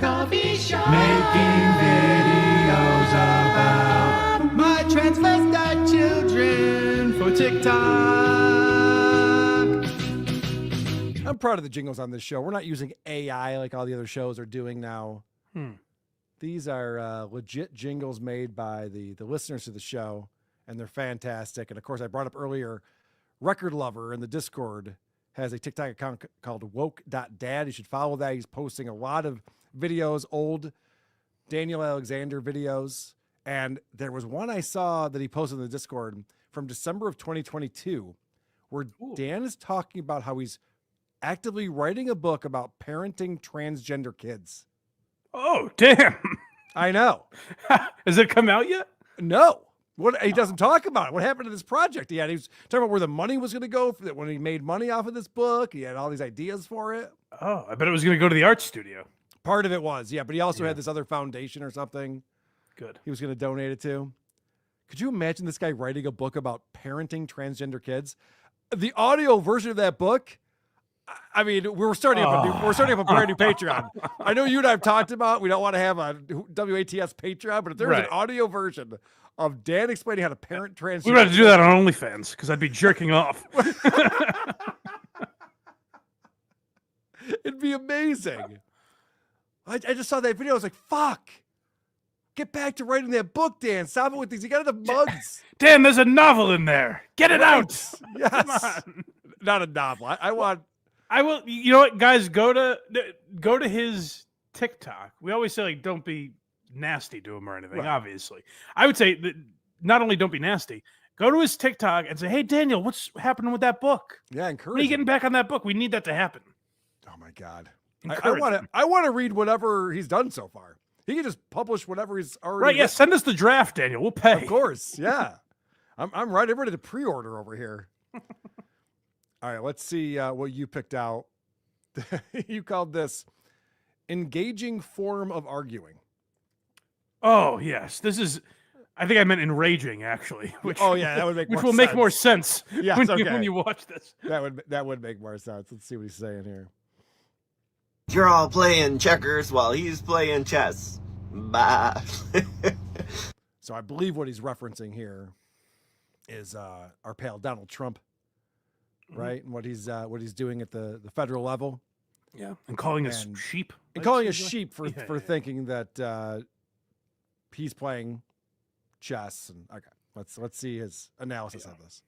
coffee shop. Making videos about My transvestite children for TikTok. I'm proud of the jingles on this show. We're not using AI like all the other shows are doing now. These are legit jingles made by the listeners to the show, and they're fantastic. And of course, I brought up earlier, Record Lover in the Discord has a TikTok account called woke.dad. You should follow that. He's posting a lot of videos, old Daniel Alexander videos. And there was one I saw that he posted in the Discord from December of 2022, where Dan is talking about how he's actively writing a book about parenting transgender kids. Oh, damn. I know. Has it come out yet? No. What he doesn't talk about it. What happened to this project? He was talking about where the money was going to go for that when he made money off of this book. He had all these ideas for it. Oh, I bet it was going to go to the art studio. Part of it was, yeah, but he also had this other foundation or something. Good. He was going to donate it to. Could you imagine this guy writing a book about parenting transgender kids? The audio version of that book, I mean, we're starting up a brand new Patreon. I know you and I have talked about we don't want to have a WATS Patreon, but if there was an audio version of Dan explaining how to parent transgender, we would have to do that on OnlyFans because I'd be jerking off. It'd be amazing. I just saw that video. I was like, fuck. Get back to writing that book, Dan. Stop it with these. You got the mugs. Dan, there's a novel in there. Get it out. Yes. Come on. Not a novel. I want. I will. You know what, guys? Go to his TikTok. We always say, like, don't be nasty to him or anything, obviously. I would say that not only don't be nasty, go to his TikTok and say, hey, Daniel, what's happening with that book? Yeah, encourage When are you him. getting back on that book? We need that to happen. Oh, my God. Encourage him. I want to read whatever he's done so far. He can just publish whatever he's already Right, yeah, written. send us the draft, Daniel. We'll pay. Of course, yeah. I'm right. I'm ready to pre-order over here. All right, let's see what you picked out. You called this engaging form of arguing. Oh, yes. This is, I think I meant enraging, actually. Which, that would make which more will sense. make more sense Yes, when you watch this. That would make more sense. Let's see what he's saying here. You're all playing checkers while he's playing chess. Bye. So I believe what he's referencing here is our pal Donald Trump, right? And what he's doing at the federal level. Yeah, and calling us sheep. And calling us sheep for thinking that he's playing chess. And okay, let's see his analysis of this.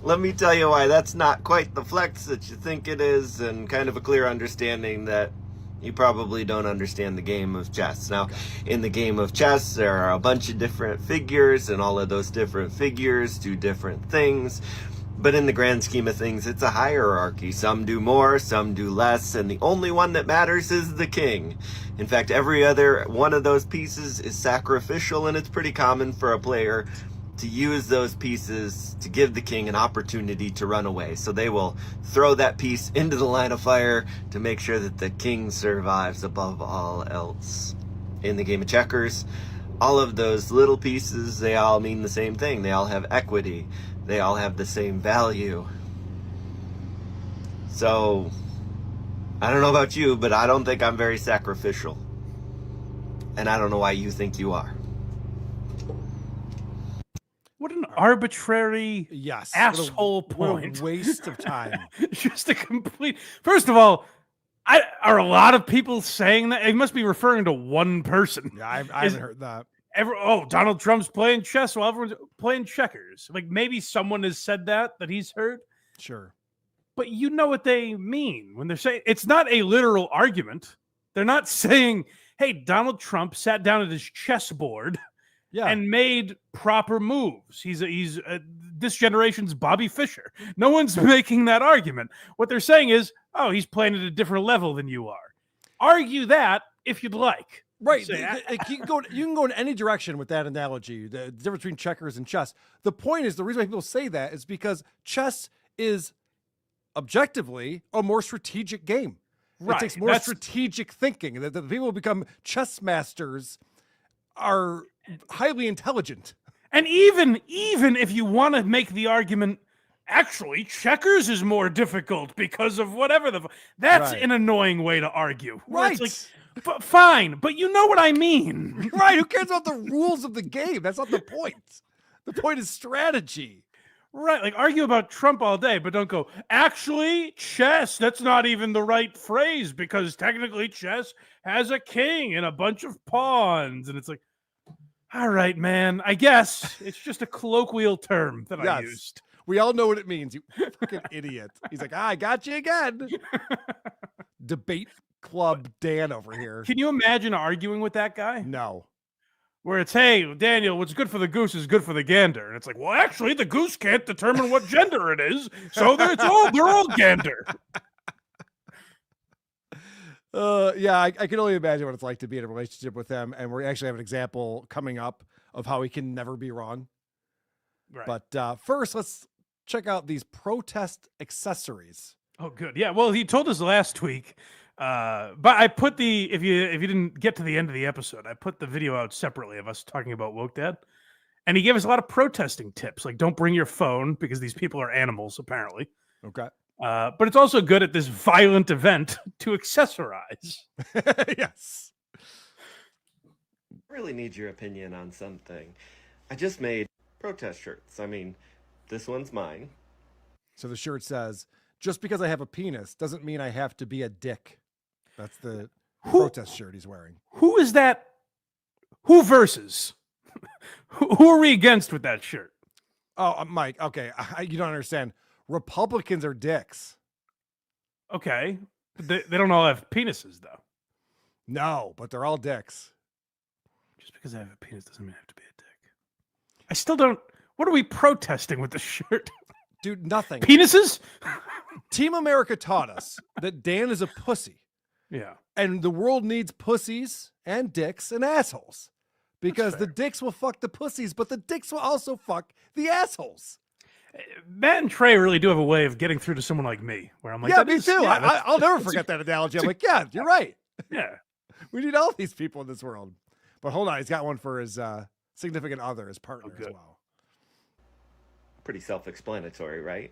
Let me tell you why that's not quite the flex that you think it is, and kind of a clear understanding that you probably don't understand the game of chess. Now, in the game of chess, there are a bunch of different figures, and all of those different figures do different things. But in the grand scheme of things, it's a hierarchy. Some do more, some do less, and the only one that matters is the king. In fact, every other one of those pieces is sacrificial, and it's pretty common for a player to use those pieces to give the king an opportunity to run away. So they will throw that piece into the line of fire to make sure that the king survives above all else. In the game of checkers, all of those little pieces, they all mean the same thing. They all have equity. They all have the same value. So, I don't know about you, but I don't think I'm very sacrificial. And I don't know why you think you are. What an arbitrary asshole what a point. waste of time. Just a complete. First of all, are a lot of people saying that? It must be referring to one person. Yeah, I haven't heard that. Donald Trump's playing chess while everyone's playing checkers. Like maybe someone has said that he's heard. Sure. But you know what they mean when they're saying it's not a literal argument. They're not saying, hey, Donald Trump sat down at his chessboard and made proper moves. He's this generation's Bobby Fischer. No one's making that argument. What they're saying is, oh, he's playing at a different level than you are. Argue that if you'd like. Right. You can go in any direction with that analogy, the difference between checkers and chess. The point is, the reason why people say that is because chess is objectively a more strategic game. Right. It takes more strategic thinking. The people who become chess masters are highly intelligent. And even if you want to make the argument, actually, checkers is more difficult because of whatever that's an annoying way to argue. Right. It's like, Fine, but you know what I mean. Right? Who cares about the rules of the game? That's not the point. The point is strategy. Right, like argue about Trump all day, but don't go, actually, chess, that's not even the right phrase because technically chess has a king and a bunch of pawns. And it's like, all right, man, I guess it's just a colloquial term that I used. We all know what it means, you fucking idiot. He's like, I got you again. Debate club Dan over here. Can you imagine arguing with that guy? No. Where it's, hey, Daniel, what's good for the goose is good for the gander. And it's like, well, actually, the goose can't determine what gender it is. So they're all gander. Yeah, I can only imagine what it's like to be in a relationship with him. And we actually have an example coming up of how he can never be wrong. Right. But first, let's check out these protest accessories. Oh, good. Yeah, well, he told us last week. But I put if you didn't get to the end of the episode, I put the video out separately of us talking about Woke Dad. And he gave us a lot of protesting tips, like don't bring your phone because these people are animals, apparently. Okay. But it's also good at this violent event to accessorize. Yes. Really need your opinion on something. I just made protest shirts. I mean, this one's mine. So the shirt says, just because I have a penis doesn't mean I have to be a dick. That's the protest shirt he's wearing. Who is that? Who versus? Who are we against with that shirt? Oh, Mike. Okay. You don't understand. Republicans are dicks. Okay. They don't all have penises, though. No, but they're all dicks. Just because I have a penis doesn't mean I have to be a dick. I still don't. What are we protesting with the shirt? Dude, nothing. Penises? Team America taught us that Dan is a pussy. Yeah. And the world needs pussies and dicks and assholes. Because the dicks will fuck the pussies, but the dicks will also fuck the assholes. Matt and Trey really do have a way of getting through to someone like me, where I'm like, yeah, me too. Yeah, I'll never forget that analogy. I'm like, yeah, you're right. Yeah. We need all these people in this world. But hold on, he's got one for his significant other, his partner as well. Pretty self-explanatory, right?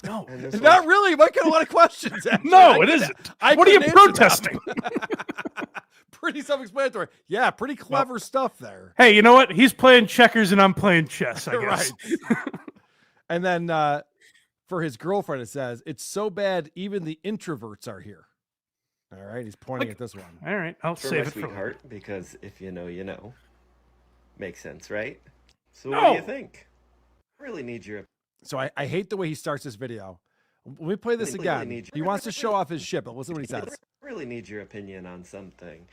No, not really. You might get a lot of questions. No, it isn't. What are you protesting? Pretty self-explanatory. Yeah, pretty clever stuff there. Hey, you know what? He's playing checkers and I'm playing chess, I guess. Right. And then for his girlfriend, it says, it's so bad even the introverts are here. All right, he's pointing at this one. All right, I'll save it for sweetheart, because if you know, you know. Makes sense, right? So what do you think? Really need your... So I hate the way he starts this video. Let me play this again. He wants to show off his shit, but listen to what he says. Really need your opinion on something.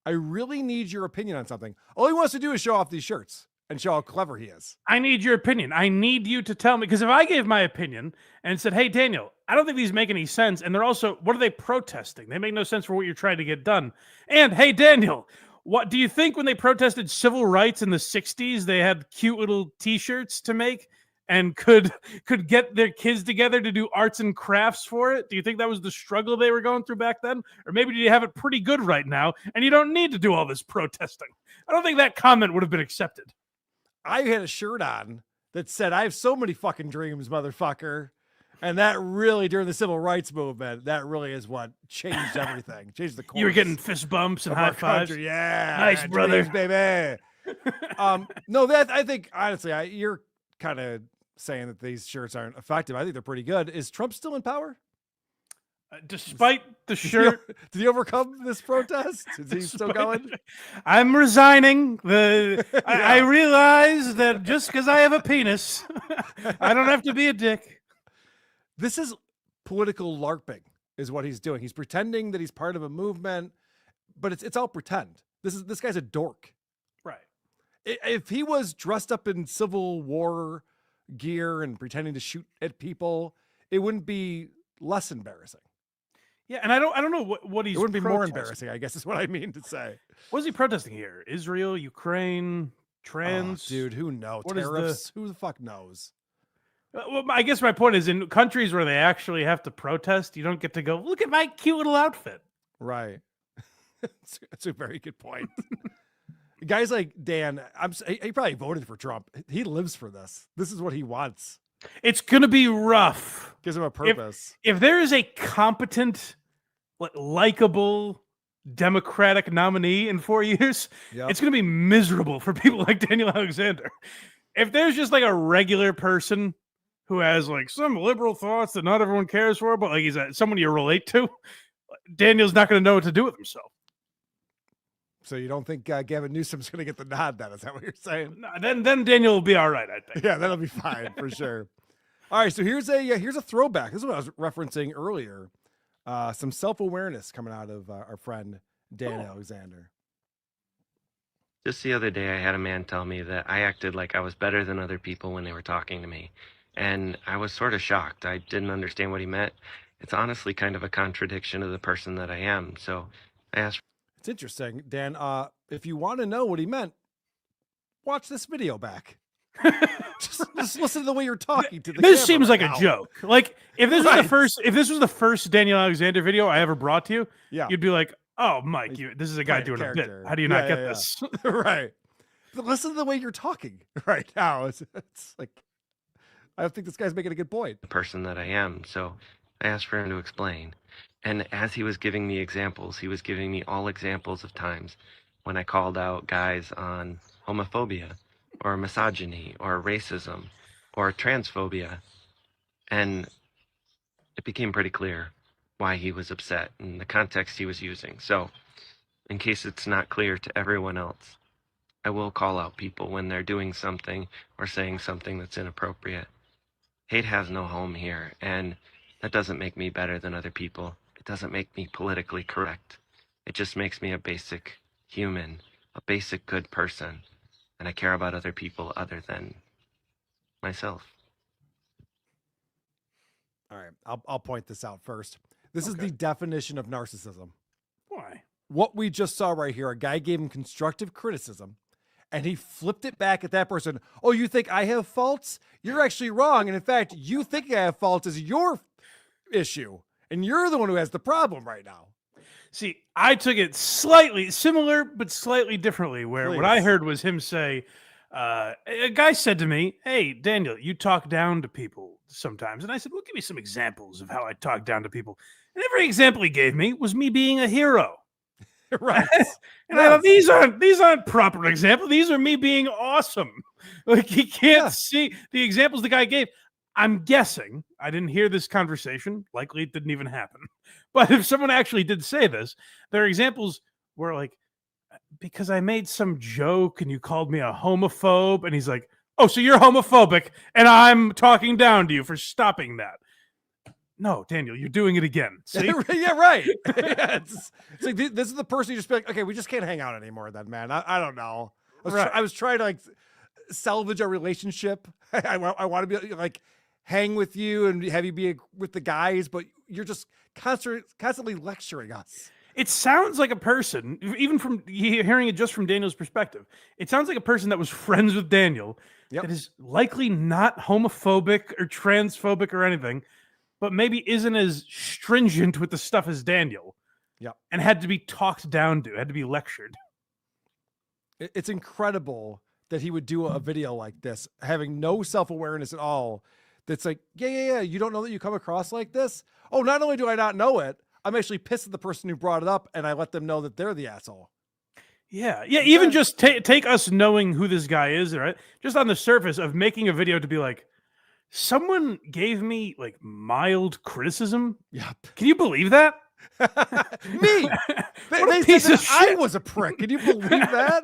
I really need your opinion on something. All he wants to do is show off these shirts and show how clever he is. I need your opinion. I need you to tell me, because if I gave my opinion and said, hey, Daniel, I don't think these make any sense. And they're also, what are they protesting? They make no sense for what you're trying to get done. And hey, Daniel, what do you think when they protested civil rights in the 60s, they had cute little t-shirts to make and could get their kids together to do arts and crafts for it? Do you think that was the struggle they were going through back then? Or maybe do you have it pretty good right now and you don't need to do all this protesting? I don't think that comment would have been accepted. I had a shirt on that said, I have so many fucking dreams, motherfucker. And that really, during the civil rights movement, that really is what changed everything. Changed the course. You were getting fist bumps and high fives. Yeah. Nice, brother. Dreams, baby. No, that I think, honestly, you're kind of saying that these shirts aren't effective. I think they're pretty good. Is Trump still in power? Despite the shirt, did he overcome this protest? Is he still going? I'm resigning. I realize that just because I have a penis, I don't have to be a dick. This is political LARPing, is what he's doing. He's pretending that he's part of a movement, but it's all pretend. This guy's a dork. Right. If he was dressed up in Civil War gear and pretending to shoot at people, it wouldn't be less embarrassing. Yeah, and I don't know what he's. It wouldn't be more embarrassing, I guess is what I mean to say. What is he protesting here? Israel, Ukraine, trans? Oh, dude, who knows? What Tariffs? Who the fuck knows? Well, I guess my point is, in countries where they actually have to protest, you don't get to go, look at my cute little outfit. Right. That's a very good point. Guys like Dan, he probably voted for Trump. He lives for this. This is what he wants. It's going to be rough. Gives him a purpose. If there is a competent, likable Democratic nominee in 4 years, Yep. it's going to be miserable for people like Daniel Alexander. If there's just like a regular person who has like some liberal thoughts that not everyone cares for, but like he's someone you relate to, Daniel's not going to know what to do with himself. So you don't think Gavin Newsom's going to get the nod then? Is that what you're saying? No, then Daniel will be all right, I think. Yeah, that'll be fine for sure. All right, so here's a throwback. This is what I was referencing earlier. Some self-awareness coming out of our friend Dan Alexander. Just the other day, I had a man tell me that I acted like I was better than other people when they were talking to me. And I was sort of shocked. I didn't understand what he meant. It's honestly kind of a contradiction of the person that I am. So I asked. It's interesting, Dan. If you want to know what he meant, watch this video back. just listen to the way you're talking to the This camera seems right like now. a joke. Like if this was the first Daniel Alexander video I ever brought to you, you'd be like, "Oh, Mike, this is a guy doing a bit. How do you not get this?" Right. But listen to the way you're talking right now. It's like I think this guy's making a good point. The person that I am. So I asked for him to explain. And as he was giving me examples, he was giving me all examples of times when I called out guys on homophobia or misogyny or racism or transphobia. And it became pretty clear why he was upset and the context he was using. So in case it's not clear to everyone else, I will call out people when they're doing something or saying something that's inappropriate. Hate has no home here, and that doesn't make me better than other people. It doesn't make me politically correct. It just makes me a basic human, a basic good person, and I care about other people other than myself. All right, I'll point this out first. This is the definition of narcissism. Why? What we just saw right here, a guy gave him constructive criticism, and he flipped it back at that person. Oh, you think I have faults? You're actually wrong. And in fact, you think I have faults is your issue. And you're the one who has the problem right now. See, I took it slightly similar, but slightly differently, where what I heard was him say, a guy said to me, "Hey, Daniel, you talk down to people sometimes." And I said, "Well, give me some examples of how I talk down to people." And every example he gave me was me being a hero. Right. And I thought, these aren't proper examples. These are me being awesome. Like he can't see the examples the guy gave. I'm guessing, I didn't hear this conversation. Likely it didn't even happen. But if someone actually did say this, their examples were like, because I made some joke and you called me a homophobe. And he's like, "Oh, so you're homophobic and I'm talking down to you for stopping that." No, Daniel, you're doing it again. See? Yeah, right. It's like this is the person you just be like, okay, we just can't hang out anymore then, man. I don't know. I was trying to like salvage our relationship. I want to be like hang with you and have you be with the guys, but you're just constantly lecturing us. It sounds like a person, even from hearing it just from Daniel's perspective, it sounds like a person that was friends with Daniel that is likely not homophobic or transphobic or anything, but maybe isn't as stringent with the stuff as Daniel. Yep. And had to be talked down to, had to be lectured. It's incredible that he would do a video like this, having no self-awareness at all. That's like, yeah. You don't know that you come across like this? Oh, not only do I not know it, I'm actually pissed at the person who brought it up, and I let them know that they're the asshole. Yeah. Even just take us knowing who this guy is, right? Just on the surface of making a video to be like, someone gave me like mild criticism. Yep. Can you believe that? Me. They said that I was a prick. Can you believe that?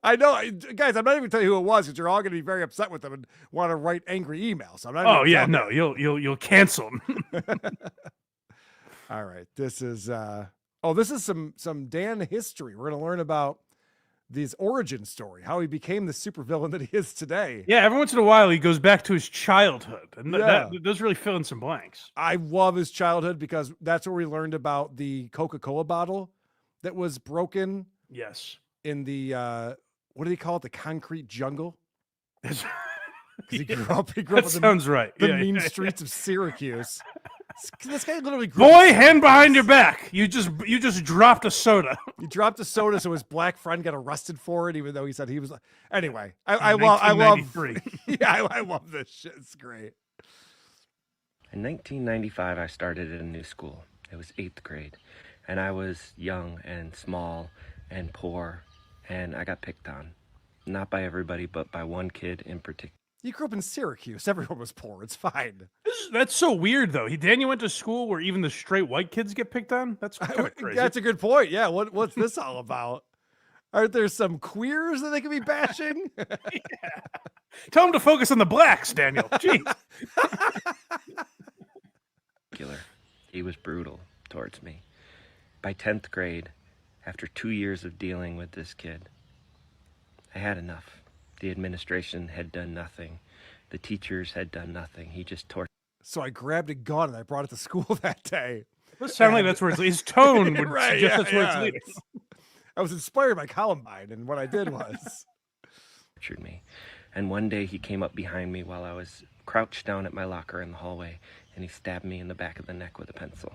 I know, guys. I'm not even telling you who it was because you're all going to be very upset with them and want to write angry emails. I'm not. Oh yeah, no, you'll cancel them. All right, this is some Dan history. We're going to learn about his origin story, how he became the supervillain that he is today. Yeah, every once in a while he goes back to his childhood, and that does really fill in some blanks. I love his childhood because that's where we learned about the Coca-Cola bottle that was broken. Yes. In the what do they call it? The concrete jungle. He grew up. Sounds right. The mean streets of Syracuse. This guy literally grew Boy, hand behind your back. You just dropped a soda. You dropped a soda, so his black friend got arrested for it, even though he said he was. Anyway, I love this shit. It's great. In 1995, I started at a new school. It was 8th grade. and I was young and small and poor, and I got picked on. Not by everybody, but by one kid in particular. You grew up in Syracuse. Everyone was poor. It's fine. That's so weird, though. Daniel went to school where even the straight white kids get picked on. That's kind of crazy. That's a good point. Yeah. What's this all about? Aren't there some queers that they could be bashing? Yeah. Tell them to focus on the blacks, Daniel. Jeez. He was brutal towards me. By 10th grade, after 2 years of dealing with this kid, I had enough. The administration had done nothing. The teachers had done nothing. He just tortured. So I grabbed a gun and I brought it to school that day. It sounds like that's where his tone would Right, suggest that's where it's leading. I was inspired by Columbine, and what I did was tortured me. And one day he came up behind me while I was crouched down at my locker in the hallway, and he stabbed me in the back of the neck with a pencil.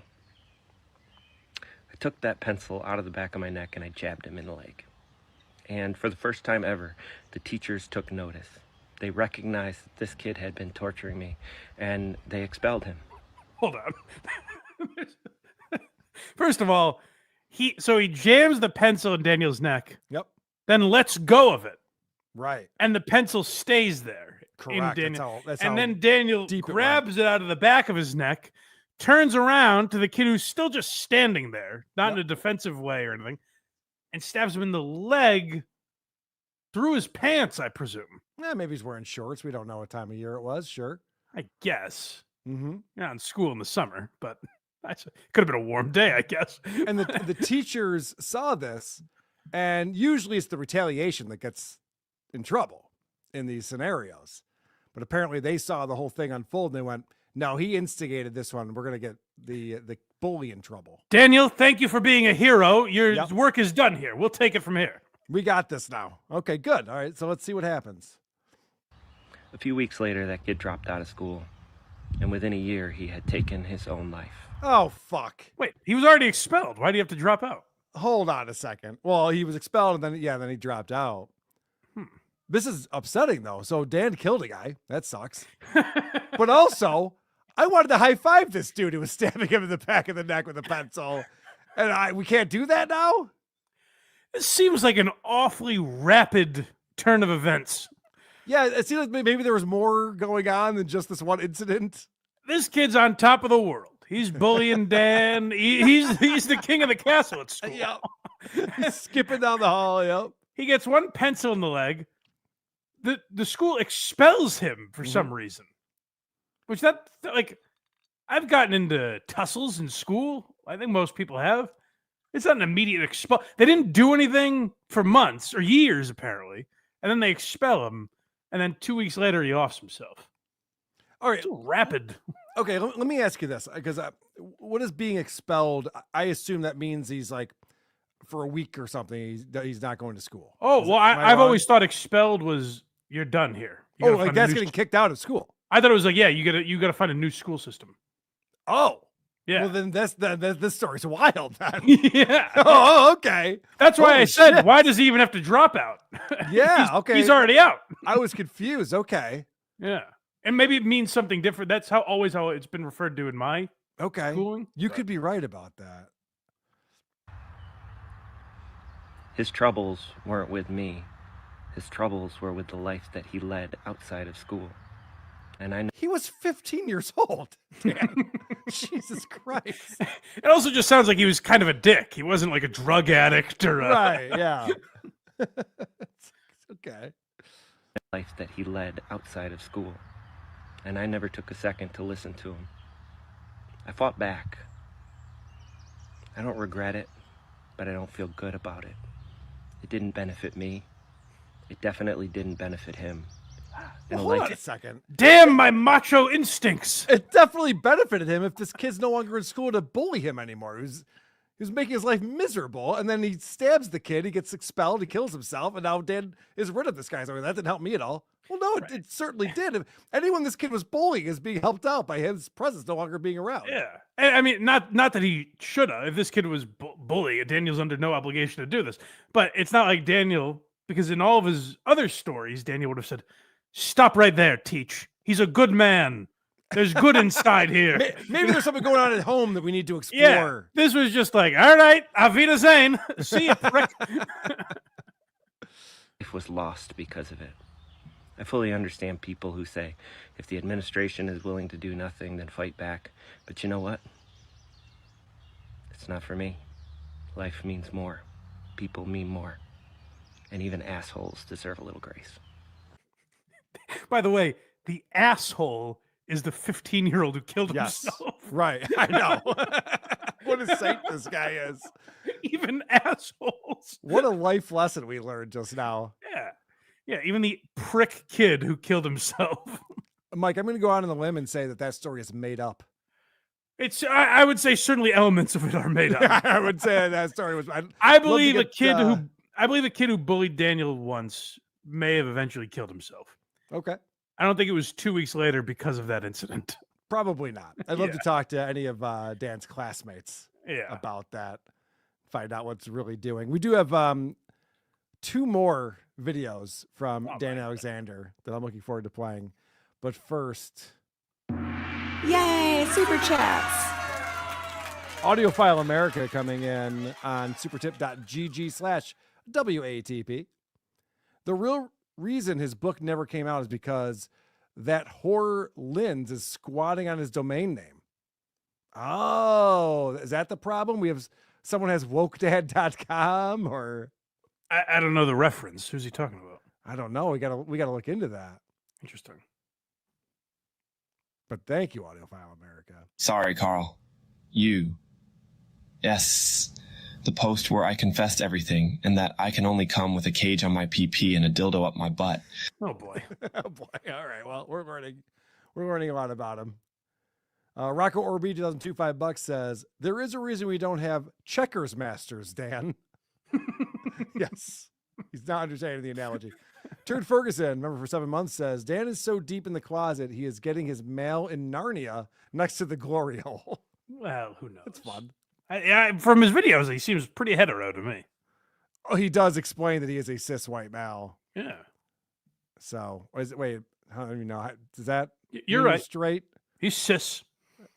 I took that pencil out of the back of my neck and I jabbed him in the leg. And for the first time ever, the teachers took notice. They recognized that this kid had been torturing me, and they expelled him. Hold on. First of all, he jams the pencil in Daniel's neck. Yep. Then lets go of it. Right. And the pencil stays there. Correct. Then Daniel grabs it out of the back of his neck, turns around to the kid who's still just standing there, not in a defensive way or anything, and stabs him in the leg through his pants, I presume. Yeah, maybe he's wearing shorts. We don't know what time of year it was. Sure. I guess. Mm-hmm. Not in school in the summer, but it could have been a warm day, I guess. And the teachers saw this, and usually it's the retaliation that gets in trouble in these scenarios. But apparently they saw the whole thing unfold and they went, no, he instigated this one. We're going to get the bully in trouble. Daniel, thank you for being a hero. Your work is done here. We'll take it from here. We got this now. Okay, good. All right, so let's see what happens. A few weeks later, that kid dropped out of school. And within a year, he had taken his own life. Oh, fuck. Wait, he was already expelled. Why do you have to drop out? Hold on a second. Well, he was expelled and then he dropped out. This is upsetting, though. So Dan killed a guy. That sucks. But also, I wanted to high five this dude who was stabbing him in the back of the neck with a pencil. And we can't do that now? This seems like an awfully rapid turn of events. Yeah, it seems like maybe there was more going on than just this one incident. This kid's on top of the world. He's bullying Dan. He's the king of the castle at school. Yep. He's skipping down the hall. Yep. He gets one pencil in the leg. The school expels him for some reason. Which I've gotten into tussles in school. I think most people have. It's not an immediate expel. They didn't do anything for months or years, apparently. And then they expel him. And then 2 weeks later, he offs himself. All right. It's rapid. Okay, let me ask you this. Because what is being expelled? I assume that means he's like, for a week or something, he's not going to school. Oh, I've always thought expelled was you're done here. Like that's getting kicked out of school. I thought it was like, yeah, you gotta find a new school system. Oh. Yeah. Well, then this story's wild, man. Yeah. Oh, okay. That's why I said, why does he even have to drop out? Yeah, okay. He's already out. I was confused. Okay. Yeah. And maybe it means something different. That's always how it's been referred to in my schooling. You could be right about that. His troubles weren't with me. His troubles were with the life that he led outside of school. And I know he was 15 years old. Jesus Christ. It also just sounds like he was kind of a dick. He wasn't like a drug addict or right, yeah. Okay. Life that he led outside of school. And I never took a second to listen to him. I fought back. I don't regret it, but I don't feel good about it. It didn't benefit me. It definitely didn't benefit him. Well, hold on a second. Damn my macho instincts. It definitely benefited him if this kid's no longer in school to bully him anymore. He was making his life miserable, and then he stabs the kid, he gets expelled, he kills himself, and now Dan is rid of this guy. So that didn't help me at all. Well, no, it certainly did. If anyone this kid was bullying is being helped out by his presence no longer being around. Yeah. I mean, not that he should have. If this kid was bullied, Daniel's under no obligation to do this. But it's not like Daniel, because in all of his other stories, Daniel would have said, stop right there, Teach. He's a good man. There's good inside here. Maybe there's something going on at home that we need to explore. Yeah, this was just like, all right, Auf Wiedersehen. See you, prick. Life was lost because of it. I fully understand people who say, if the administration is willing to do nothing, then fight back. But you know what? It's not for me. Life means more. People mean more. And even assholes deserve a little grace. By the way, the asshole is the 15-year-old who killed himself. Right. I know. What a saint this guy is. Even assholes. What a life lesson we learned just now. Yeah. Yeah, even the prick kid who killed himself. Mike, I'm going to go out on the limb and say that story is made up. I would say certainly elements of it are made up. I would say that story was. I believe a kid who bullied Daniel once may have eventually killed himself. Okay. I don't think it was 2 weeks later because of that incident. Probably not. I'd love to talk to any of Dan's classmates about that. Find out what's really doing. We do have 2 more videos from Dan Alexander that I'm looking forward to playing. But first, yay, super chats. Audiophile America coming in on supertip.gg/WATP. The real reason his book never came out is because that whore Linz is squatting on his domain name. Oh, is that the problem? We have someone has wokedad.com or I don't know the reference. Who's he talking about? I don't know. We gotta look into that. Interesting. But thank you, Audiophile America. Sorry, Karl. Yes, the post where I confessed everything and that I can only come with a cage on my PP and a dildo up my butt. Oh boy. Oh boy. All right. Well, we're learning a lot about him. Rocco Orby 2025 bucks says there is a reason we don't have checkers masters, Dan. Yes. He's not understanding the analogy. Turd Ferguson, remember for 7 months, says Dan is so deep in the closet he is getting his mail in Narnia next to the glory hole. Well, who knows? It's fun. From his videos, he seems pretty hetero to me. Oh, he does explain that he is a cis white male. Yeah. So, wait, I don't even know. Does that You're mean right. Straight? He's cis.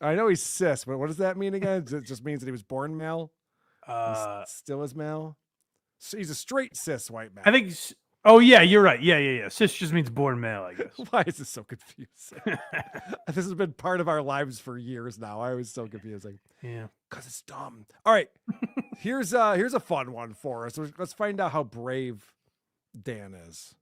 I know he's cis, but what does that mean again? It just means that he was born male? Still is male? So he's a straight cis white male. I think. Oh yeah, you're right. Yeah. Cis just means born male, I guess. Why is this so confusing? This has been part of our lives for years now. I was so confusing. Yeah, because it's dumb. All right, here's a fun one for us. Let's find out how brave Dan is.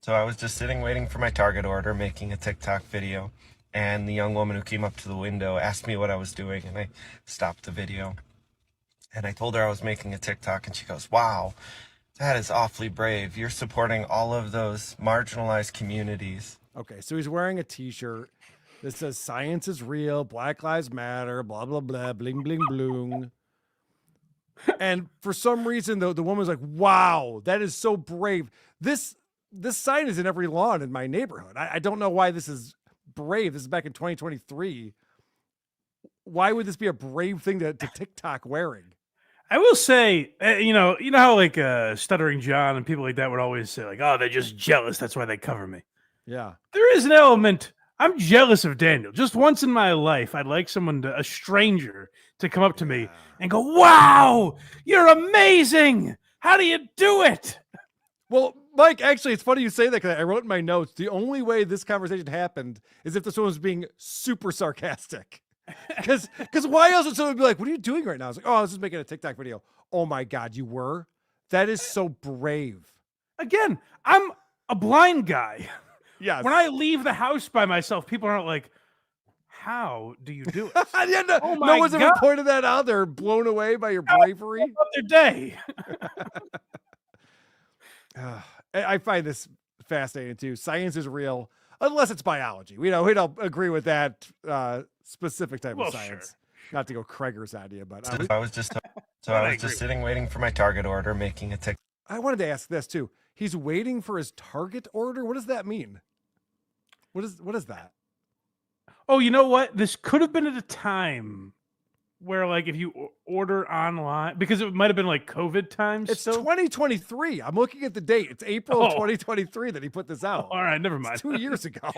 So I was just sitting waiting for my Target order, making a TikTok video, and the young woman who came up to the window asked me what I was doing, and I stopped the video. And I told her I was making a TikTok, and she goes, "Wow, that is awfully brave. You're supporting all of those marginalized communities." Okay, so he's wearing a t-shirt that says science is real, Black Lives Matter, blah, blah, blah, bling, bling, bloom. And for some reason, the woman's like, wow, that is so brave. This sign is in every lawn in my neighborhood. I don't know why this is brave. This is back in 2023. Why would this be a brave thing to TikTok wearing? I will say, you know how like Stuttering John and people like that would always say like, oh, they're just jealous. That's why they cover me. Yeah. There is an element. I'm jealous of Daniel. Just once in my life, I'd like a stranger to come up to me and go, wow, you're amazing. How do you do it? Well, Mike, actually, it's funny you say that because I wrote in my notes, the only way this conversation happened is if this one was being super sarcastic. Because why else would someone be like, what are you doing right now? I was like, oh, I was just making a TikTok video. Oh my God, you were? That is so brave. Again, I'm a blind guy. Yes. When I leave the house by myself, people aren't like, how do you do it? Yeah, no one's ever pointed that out. They're blown away by your bravery. Their day. I find this fascinating too. Science is real, unless it's biology. We don't agree with that specific type of science. Sure. Not to go Kreger's idea, but I was just sitting waiting for my Target order, making a TikTok. I wanted to ask this too. He's waiting for his Target order. What does that mean? What is that? Oh, you know what? This could have been at a time where like if you order online, because it might have been like COVID times. It's still? 2023. I'm looking at the date. It's April of 2023 that he put this out. All right, never mind. It's 2 years ago.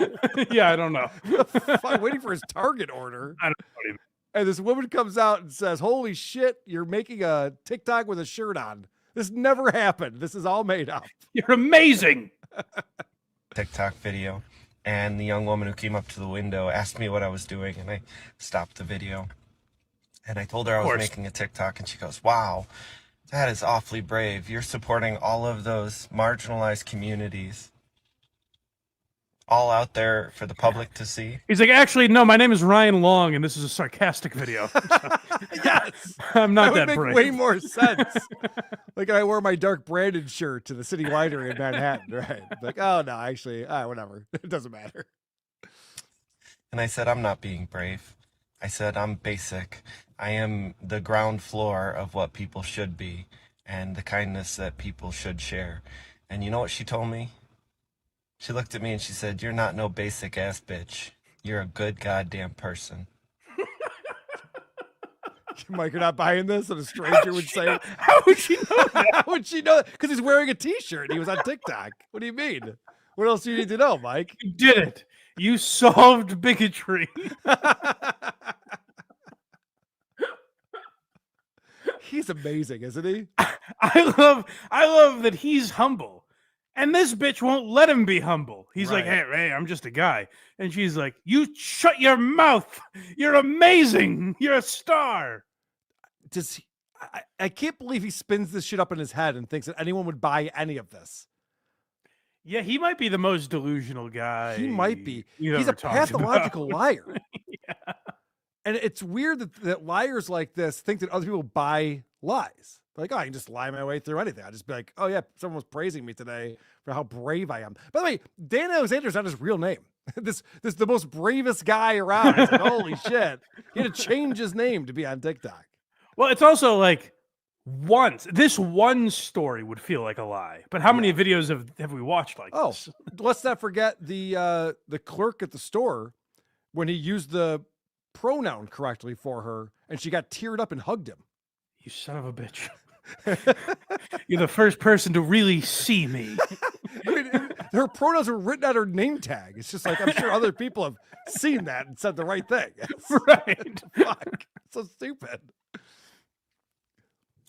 Yeah, I don't know. I'm waiting for his Target order. I don't know. And this woman comes out and says, "Holy shit, you're making a TikTok with a shirt on. This never happened. This is all made up. You're amazing." TikTok video, and the young woman who came up to the window asked me what I was doing, and I stopped the video. And I told her I was making a TikTok, and she goes, "Wow, that is awfully brave. You're supporting all of those marginalized communities, all out there for the public to see." He's like, "Actually, no, my name is Ryan Long, and this is a sarcastic video." Yes. I'm not that would make brave. way more sense. Like I wore my Dark Brandon shirt to the City Winery in Manhattan, right? Like, oh no, actually, whatever. It doesn't matter. And I said, "I'm not being brave. I said, I'm basic. I am the ground floor of what people should be and the kindness that people should share." And you know what she told me? She looked at me and she said, "You're not no basic ass bitch. You're a good goddamn person." Mike, you're not buying this? And a stranger would say, How would she know that? how would she know? Because he's wearing a t-shirt. He was on TikTok. What do you mean? What else do you need to know, Mike? You did it. You solved bigotry. He's amazing, isn't he? I love that he's humble. And this bitch won't let him be humble. He's like, Right. hey, I'm just a guy. And she's like, "You shut your mouth. You're amazing. You're a star." Does he, I can't believe he spins this shit up in his head and thinks that anyone would buy any of this. Yeah, he might be the most delusional guy. He might be. you've He's ever a talked pathological about. liar. Yeah. And it's weird that liars like this think that other people buy lies. Like, oh, I can just lie my way through anything. I'll just be like, oh yeah, someone was praising me today for how brave I am. By the way, Dan Alexander's not his real name. This is the most bravest guy around. It's like, holy shit. He had to change his name to be on TikTok. Well, it's also like this one story would feel like a lie. But how many videos have we watched like this? Let's not forget the clerk at the store when he used the pronoun correctly for her and she got teared up and hugged him. You son of a bitch. You're the first person to really see me. I mean, her pronouns are written on her name tag. It's just like, I'm sure other people have seen that and said the right thing. Right. Fuck. So stupid.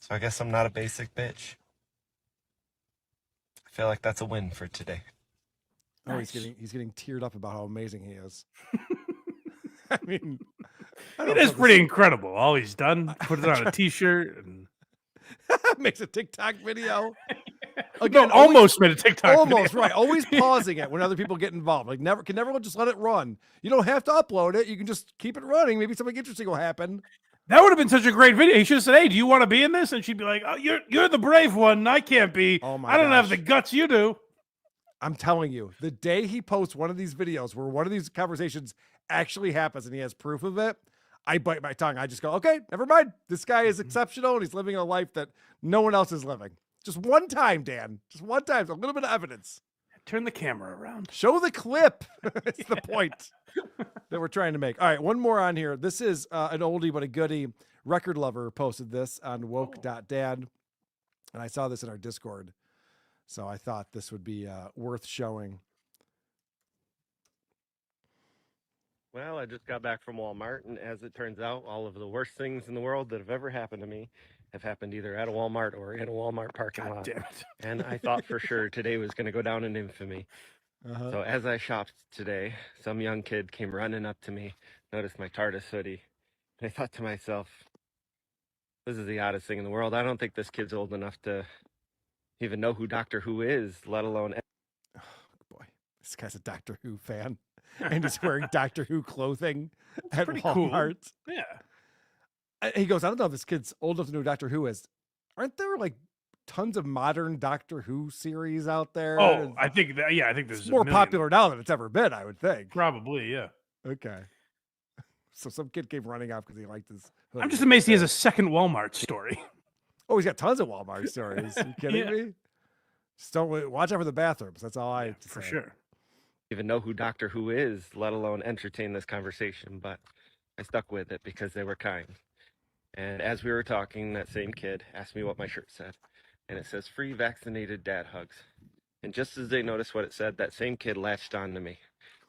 So I guess I'm not a basic bitch. I feel like that's a win for today. Oh, he's getting teared up about how amazing he is. I mean, It is pretty incredible. All he's done, put it on a t-shirt and makes a TikTok video. Again, almost made a TikTok almost video. right. Always pausing it when other people get involved. Like never just let it run. You don't have to upload it. You can just keep it running. Maybe something interesting will happen. That would have been such a great video. He should have said, "Hey, do you want to be in this?" And she'd be like, "Oh, you're the brave one. I can't be. Oh my I don't have gosh. the guts you do." I'm telling you, the day he posts one of these videos where one of these conversations actually happens and he has proof of it, I bite my tongue. I just go, okay, never mind. This guy is exceptional and he's living a life that no one else is living. Just one time, Dan. Just one time. A little bit of evidence. Turn the camera around. Show the clip. It's the point that we're trying to make. All right, one more on here. This is an oldie but a goodie. Record Lover posted this on woke.dad, and I saw this in our Discord, so I thought this would be worth showing. Well, I just got back from Walmart, and as it turns out, all of the worst things in the world that have ever happened to me have happened either at a Walmart or in a Walmart parking lot. Damn it. And I thought for sure today was going to go down in infamy. So as I shopped today, some young kid came running up to me, noticed my TARDIS hoodie, and I thought to myself, this is the oddest thing in the world. I don't think this kid's old enough to even know who Doctor Who is, let alone... Oh, boy, this guy's a Doctor Who fan, and he's wearing Doctor Who clothing at pretty Walmart. Cool. Yeah. He goes, I don't know if this kid's old enough to know who Doctor Who is. Aren't there like tons of modern Doctor Who series out there? Oh, I think that. Yeah, I think there's it's more a million. popular now than it's ever been, I would think. Probably, yeah. Okay. So some kid came running off because he liked his hoodie. I'm just amazed he has a second Walmart story. Oh, he's got tons of Walmart stories. Are you kidding me? Just don't watch out for the bathrooms. That's all I For sure. Even know who Doctor Who is, let alone entertain this conversation, but I stuck with it because they were kind. And as we were talking, that same kid asked me what my shirt said. And it says, free vaccinated dad hugs. And just as they noticed what it said, that same kid latched on to me.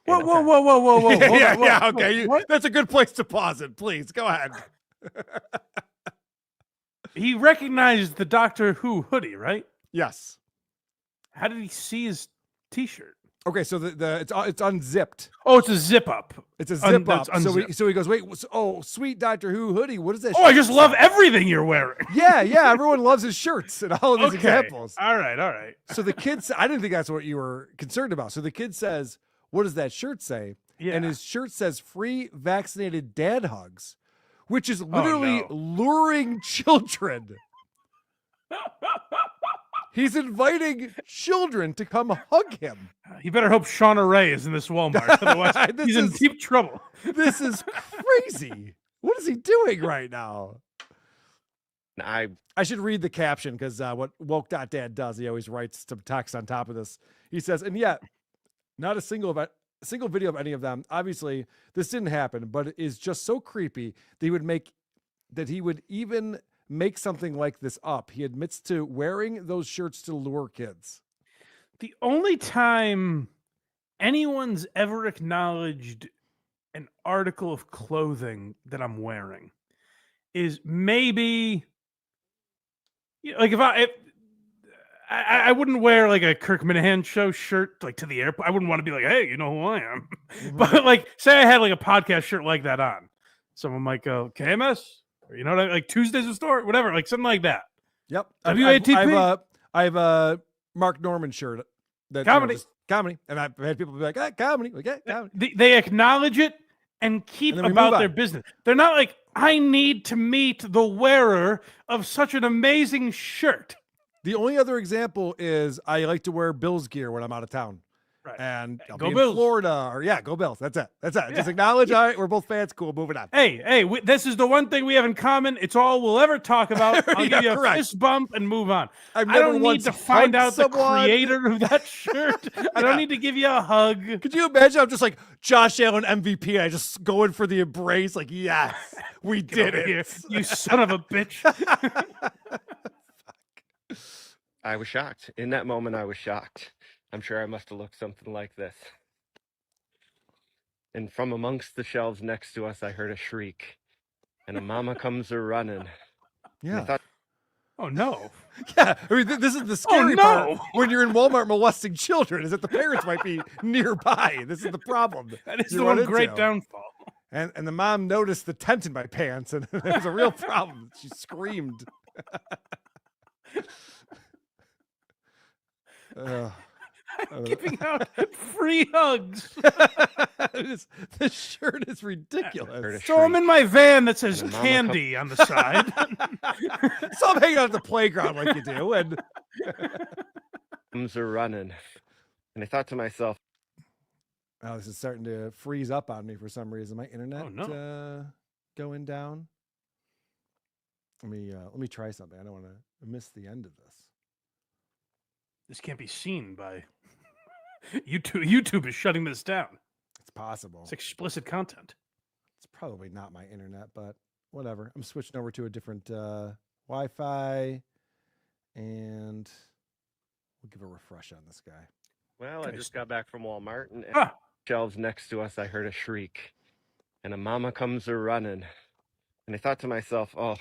Whoa, whoa, whoa, whoa, whoa, whoa. Hold on, Yeah, hold on. okay. That's a good place to pause it. Please, go ahead. He recognized the Doctor Who hoodie, right? Yes. How did he see his T-shirt? Okay, so it's unzipped. Oh, it's a zip up. It's a zip up. that's unzipped. So he goes, wait, sweet Doctor Who hoodie. What is that? Oh, I shirt just say?" love everything you're wearing. Yeah, everyone loves his shirts and all of these examples. All right. So the kid, I didn't think that's what you were concerned about. So the kid says, what does that shirt say? Yeah. And his shirt says free vaccinated dad hugs, which is literally luring children. He's inviting children to come hug him. You better hope Shauna Ray is in this Walmart. Otherwise, he's in deep trouble. This is crazy. What is he doing right now? I should read the caption because what woke.dad does, he always writes some text on top of this. He says, and yet, not a single video of any of them. Obviously, this didn't happen, but it is just so creepy that he would even make something like this up. He admits to wearing those shirts to lure kids. The only time anyone's ever acknowledged an article of clothing that I'm wearing is maybe like if I wouldn't wear like a Kirk Minahan show shirt like to the airport. I wouldn't want to be like, hey, you know who I am. Mm-hmm. But like, say I had like a podcast shirt like that on. Someone might go, KMS, or, you know, like Tuesdays with Story, whatever, like something like that. Yep. WATP. I have a Mark Norman shirt that comedy. Comedy. And I've had people be like, comedy. Like, comedy. They acknowledge it and keep about their business. They're not like, I need to meet the wearer of such an amazing shirt. The only other example is I like to wear Bills gear when I'm out of town. Right. And I'll go be Bills. In Florida or go Bills. That's it. Yeah. Just acknowledge, all right, we're both fans. Cool. Moving on. Hey, this is the one thing we have in common. It's all we'll ever talk about. I'll give you a fist bump and move on. I don't need to find out the creator of that shirt. I don't need to give you a hug. Could you imagine? I'm just like Josh Allen MVP. I just go in for the embrace. Like, yes, we did it. Here, you son of a bitch. I was shocked. In that moment, I was shocked. I'm sure I must have looked something like this. And from amongst the shelves next to us, I heard a shriek. And a mama comes a-running. Yeah. Oh, no. Yeah. I mean, this is the scary part when you're in Walmart molesting children, is that the parents might be nearby. This is the problem. That is the one great downfall. And the mom noticed the tent in my pants, and it was a real problem. She screamed. I'm giving out free hugs. This shirt is ridiculous. So I'm in my van that says candy on the side. So I'm hanging out at the playground like you do. And are running. And I thought to myself, oh, this is starting to freeze up on me for some reason. My internet going down. Let me try something. I don't want to miss the end of this. This can't be seen by YouTube. YouTube is shutting this down. It's possible. It's explicit content. It's probably not my internet, but whatever. I'm switching over to a different Wi-Fi, and we'll give a refresh on this guy. Well, I just got back from Walmart, and shelves next to us, I heard a shriek, and a mama comes a-running. And I thought to myself, oh,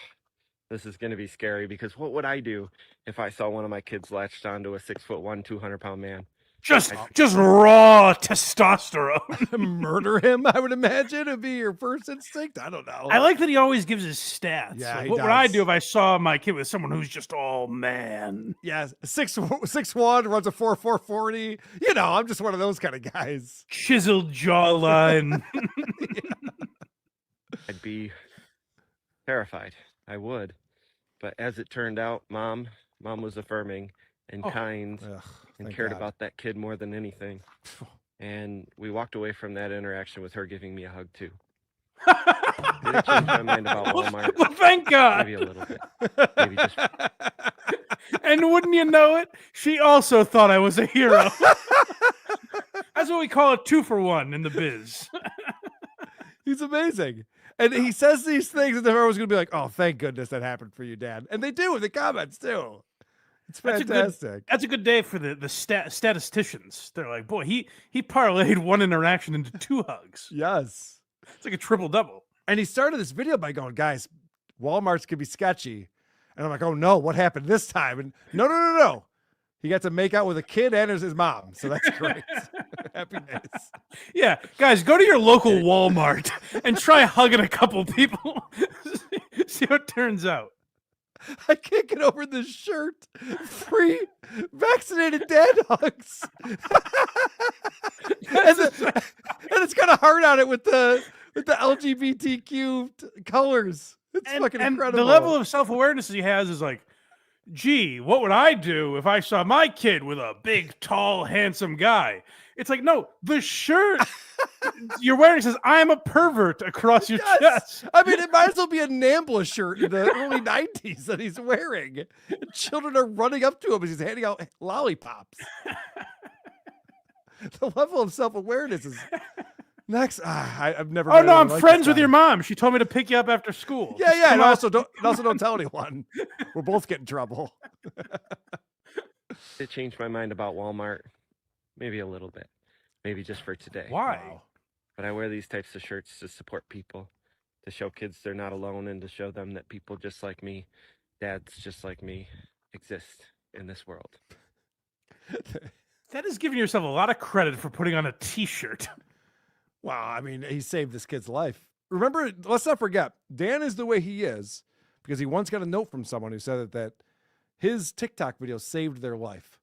this is going to be scary, because what would I do if I saw one of my kids latched onto a 6'1", 200-pound man? Just raw testosterone. Murder him, I would imagine, would be your first instinct. I don't know. I like that he always gives his stats. Yeah, like, what would I do if I saw my kid with someone who's just all man? Yeah, 6'1", runs a 4.4 40. You know, I'm just one of those kind of guys. Chiseled jawline. I'd be terrified. I would. But as it turned out, mom was affirming and kind and cared about that kid more than anything. And we walked away from that interaction with her giving me a hug too. Did it change my mind about Walmart? Well, thank God. Maybe a little bit. Maybe just. And wouldn't you know it, she also thought I was a hero. That's what we call a 2-for-1 in the biz. He's amazing. And he says these things, and everyone's going to be like, oh, thank goodness that happened for you, Dad. And they do in the comments, too. It's fantastic. That's a good day for the statisticians. They're like, boy, he parlayed one interaction into 2 hugs. Yes. It's like a triple-double. And he started this video by going, guys, Walmarts can be sketchy. And I'm like, oh, no, what happened this time? And no. He got to make out with a kid and his mom. So that's great. Happy days. Yeah, guys, go to your local Walmart and try hugging a couple people. See how it turns out. I can't get over this shirt. Free vaccinated dad hugs. and it's got a heart on it with the LGBTQ colors. It's fucking incredible. The level of self-awareness he has is like, gee, what would I do if I saw my kid with a big, tall, handsome guy? It's like, no, the shirt you're wearing says, I'm a pervert across your chest. I mean, it might as well be a NAMBLA shirt in the early 90s that he's wearing. Children are running up to him as he's handing out lollipops. The level of self-awareness is... Next, I've never. Oh no, I'm friends with your mom. She told me to pick you up after school. Yeah, and also don't tell anyone. We'll both get in trouble. It changed my mind about Walmart, maybe a little bit, maybe just for today. Why? Wow. But I wear these types of shirts to support people, to show kids they're not alone, and to show them that people just like me, dads just like me, exist in this world. That is giving yourself a lot of credit for putting on a T-shirt. Wow, I mean, he saved this kid's life. Remember, let's not forget, Dan is the way he is because he once got a note from someone who said that his TikTok video saved their life.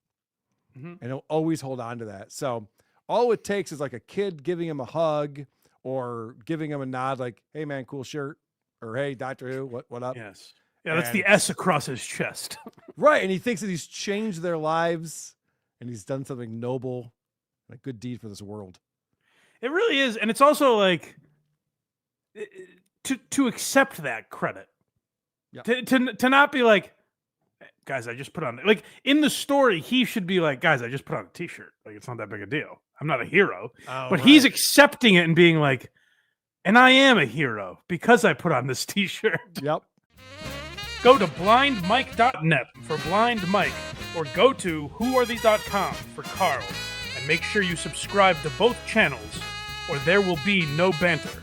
And he'll always hold on to that. So all it takes is like a kid giving him a hug or giving him a nod like, hey, man, cool shirt. Or, hey, Doctor Who, what up? Yes. Yeah, that's the S across his chest. Right, and he thinks that he's changed their lives and he's done something noble and a good deed for this world. It really is, and it's also like to accept that credit, to not be like, guys, I just put on like in the story he should be like, guys, I just put on a T-shirt, like it's not that big a deal. I'm not a hero, but he's accepting it and being like, and I am a hero because I put on this T-shirt. Yep. Go to blindmike.net for Blind Mike, or go to whoarethese.com for KARL, and make sure you subscribe to both channels, or there will be no banter.